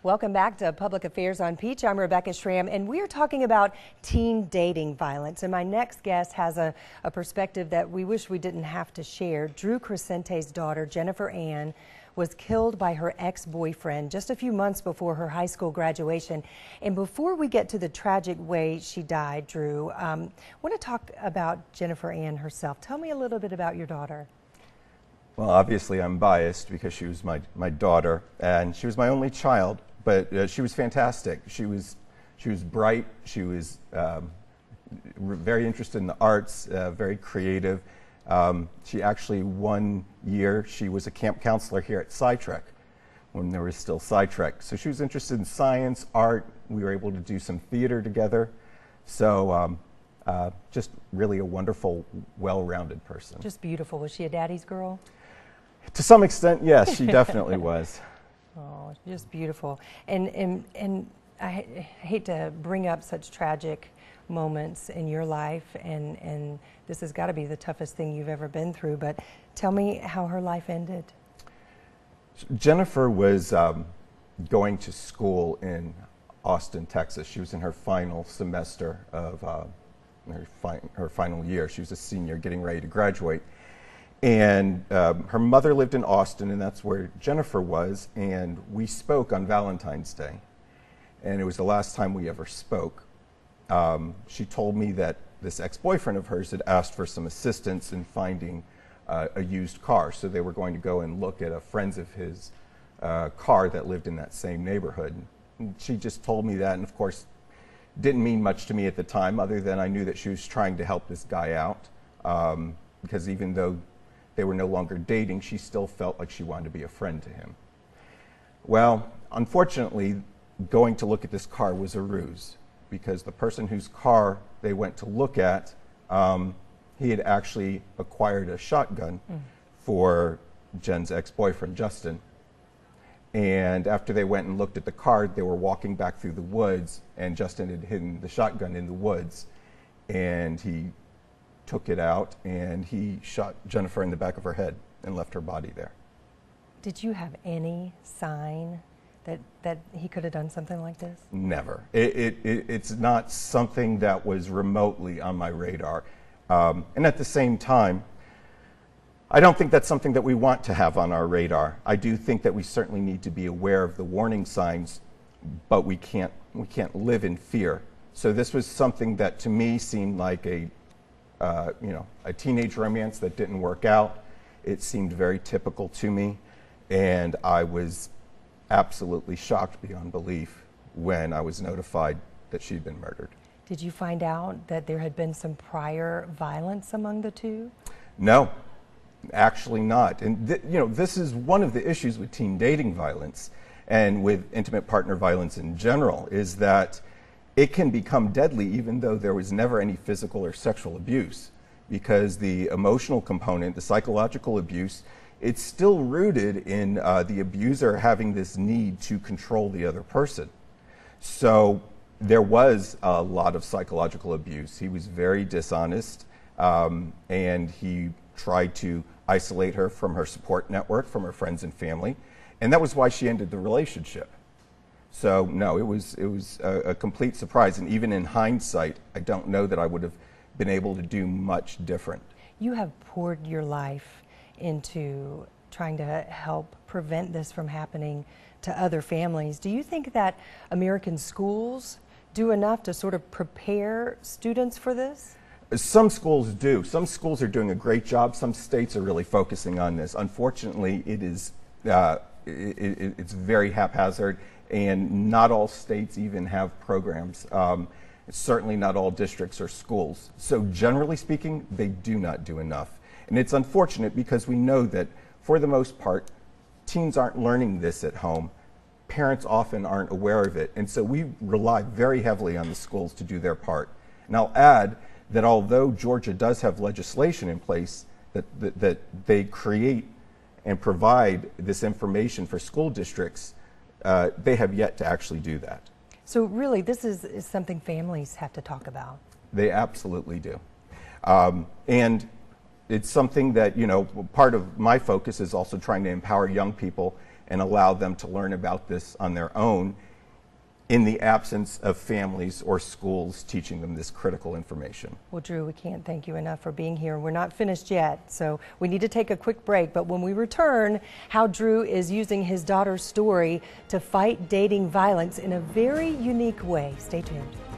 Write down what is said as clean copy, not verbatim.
Welcome back to Public Affairs on Peach. I'm Rebecca Schramm, and we are talking about teen dating violence. And my next guest has a perspective that we wish we didn't have to share. Drew Crescente's daughter, Jennifer Ann, was killed by her ex-boyfriend just a few months before her high school graduation. And before we get to the tragic way she died, Drew, I want to talk about Jennifer Ann herself. Tell me a little bit about your daughter. Well, obviously I'm biased because she was my daughter, and she was my only child, but she was fantastic. She was bright. She was very interested in the arts, very creative. She actually, one year, she was a camp counselor here at Sci-Trek when there was still Sci-Trek. So she was interested in science, art. We were able to do some theater together. So just really a wonderful, well-rounded person. Just beautiful. Was she a daddy's girl? To some extent, yes, she definitely was. Oh, just beautiful. And I hate to bring up such tragic moments in your life, and this has got to be the toughest thing you've ever been through, but tell me how her life ended. Jennifer was going to school in Austin, Texas. She was in her final semester of her final year. She was a senior getting ready to graduate. And her mother lived in Austin, and that's where Jennifer was, and we spoke on Valentine's Day. And it was the last time we ever spoke. She told me that this ex-boyfriend of hers had asked for some assistance in finding a used car. So they were going to go and look at a friend of his car that lived in that same neighborhood. And she just told me that, and of course, didn't mean much to me at the time, other than I knew that she was trying to help this guy out. Because even though they were no longer dating, she still felt like she wanted to be a friend to him. Well, unfortunately, going to look at this car was a ruse, because the person whose car they went to look at, he had actually acquired a shotgun for Jen's ex-boyfriend, Justin. And after they went and looked at the car, they were walking back through the woods, and Justin had hidden the shotgun in the woods, and he took it out, and he shot Jennifer in the back of her head and left her body there. Did you have any sign that he could have done something like this? Never. It's not something that was remotely on my radar. And at the same time, I don't think that's something that we want to have on our radar. I do think that we certainly need to be aware of the warning signs, but we can't live in fear. So this was something that to me seemed like a teenage romance that didn't work out. It seemed very typical to me, and I was absolutely shocked beyond belief when I was notified that she'd been murdered. Did you find out that there had been some prior violence among the two? No, actually not. And this is one of the issues with teen dating violence and with intimate partner violence in general, is that it can become deadly even though there was never any physical or sexual abuse, because the emotional component, the psychological abuse, it's still rooted in the abuser having this need to control the other person. So there was a lot of psychological abuse. He was very dishonest, and he tried to isolate her from her support network, from her friends and family, and that was why she ended the relationship. So no, it was a complete surprise, and even in hindsight, I don't know that I would have been able to do much different. You have poured your life into trying to help prevent this from happening to other families. Do you think that American schools do enough to sort of prepare students for this? Some schools do. Some schools are doing a great job. Some states are really focusing on this. Unfortunately, it's very haphazard, and not all states even have programs. Certainly not all districts or schools. So generally speaking, they do not do enough. And it's unfortunate because we know that for the most part, teens aren't learning this at home. Parents often aren't aware of it. And so we rely very heavily on the schools to do their part. And I'll add that although Georgia does have legislation in place that they create and provide this information for school districts, they have yet to actually do that. So really, this is something families have to talk about. They absolutely do. And it's something that, part of my focus is also trying to empower young people and allow them to learn about this on their own in the absence of families or schools teaching them this critical information. Well, Drew, we can't thank you enough for being here. We're not finished yet, so we need to take a quick break. But when we return, how Drew is using his daughter's story to fight dating violence in a very unique way. Stay tuned.